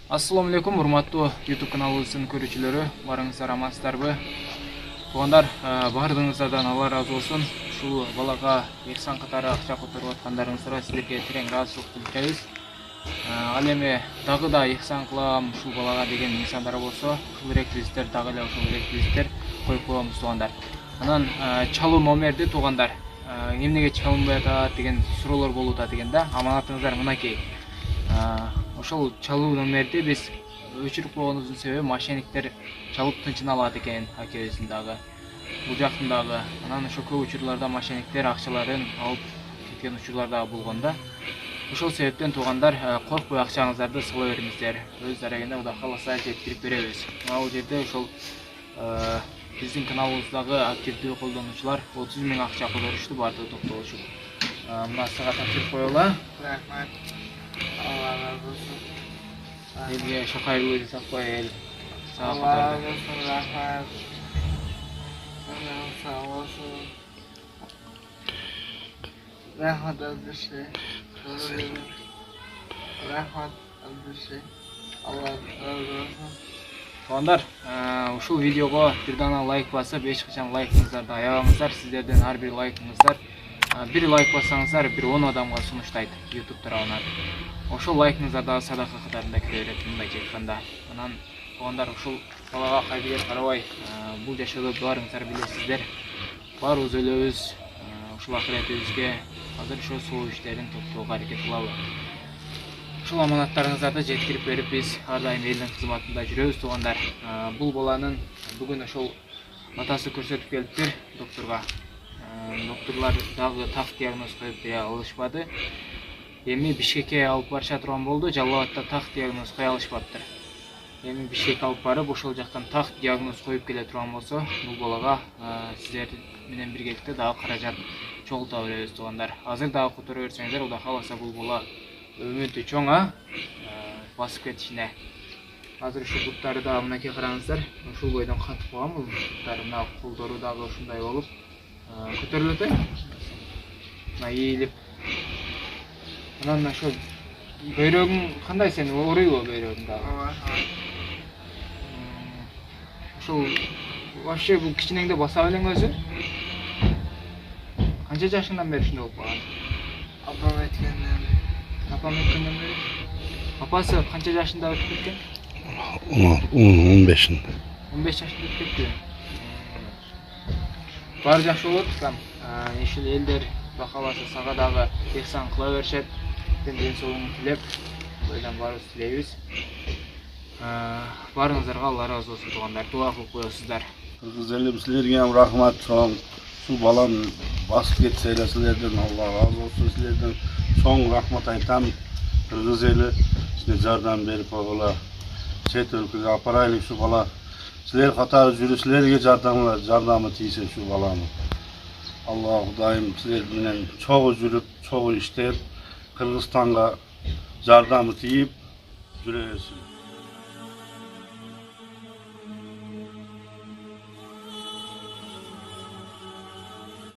Assalamu alaikum, урматтуу YouTube каналыбыздын көрүүчүлөрү, барыңыздар амансыздарбы? Туугандар, баардыгыңыздардан Алла разы болсун. Ушул балага ихсан катары акча которуп аткандарыңыздарга силерге терең ыраазычылык билдиребиз. Ал эми дагы да ихсан кылам ушул балага деген инсандар болсо, ушул реквизиттер дагы эле ушул реквизиттер коюп коебуз туугандар. Анан чалуу номерди туугандар, эмнеге чалынбай атат деген суроолор болууда деген да. Аманатыңыздар мынакей. Ошол чалуу номерди биз өчүрүп койгонубуздун себеби мошенниктер чалып тынчын алат экен акебиздин дагы. Бул жактын дагы. Анан ошо көп учурларда мошенниктер акчаларын алып кеткен учурлар дагы болгон да. Ошол себептен туугандар, коркпой акчаңыздарды сала бериңиздер. Өз дарегинде Кудай кааласа жеткирип беребиз. Бул жерде ошол биздин каналыбыздагы активдүү колдонуучулар 30 000 акча которушту, баардыгы токтолушуп. Мына сага тапшырып коелу. Рахмат. Allah razı olsun. Elge şu hayırlı hesap koy el. Sağ ol. Allah razı olsun. Rahmat. Sağ olasın. Rahmat az bir şey. Rahmat az bir şey. Allah razı olsun. Tуугандар, ушул видеого бир дана лайк басып, эч качан лайкыңыздарды аябаңыздар. Сиздердин ар бир лайкыңыздар, бир лайк бассаңыздар, бир 10 адамга сунуштайт YouTube тарабынан. Ошол лайкыңыздар дагы садака катарында кире берет, мындайча айтканда. Анан туугандар, ушул балага кайдыгер карабай, бул жашоодо баарыңыздар билесиздер. Баарыбыз өлөбүз, ушул акыретибизге азыр ошо суу иштерин токтоого аракет кылалы. Ушул аманаттарыңыздарды жеткирип берип, биз ар дайым элдин кызматында жүрөбүз туугандар. Бул баланын бүгүн ошол атасы көрсөтүп келиптир докторго. Докторлор дагы так диагноз коюп бере алышпады. Эми Бишкекке алып барыша турган болду, Жалал Абадта так диагноз кое алышпаптыр. Эми Бишкекке алып барып, ошол жактан так диагноз коюп келе турган болсо, бул балага сиздер менен биргеликте дагы каражат чогулта беребиз туугандар. Азыр дагы которо берсеңиздер, Кудай кааласа бул бала өмүтү чоң басып кетишине. Азыр ушу буттары дагы мынакей караңыздар, ушул бойдон катып калган бул буттары, мына колдору дагы ушундай болуп көтөрүлөт. Мына ийилип. Анан ошо бөйрөгүң кандай, сен ооруйбу бөйрөгүң дагы? Ошол вообще бул кичинеңде баса белең өзү? Канча жашыңдан бери ушундай болуп калган? Ablam etkenden beri. Апам өткөндөн бери. Апасы канча жашында өтүп кеткен? 15'inde. 15 жашында өтүп кетти. Баары жакшы болот там. Ишил элдер Кудай кааласа сага дагы ихсан кыла беришет. Ден соолугуңду тилеп, бойдан баарыбыз тилейбиз. Баарыңыздарга Алла разы болсун туугандар. Дуа кылып коесуздар. Kız elim sizlerge hem rahmat çoğun. Şu balan basıp geçseyle sizlerden Allah razı olsun sizlerden. Çoğun rahmat aytam. Kırgız eli size jardan berip oğula. Çet ülküge aparaylık şu bala. Sizler katarı jürü sizlerge jardamı tiyse şu balanı. Allah daim sizlerden çoğu jürüp çoğu işler. Kırgızistan'a jardamı tiyip jüresin.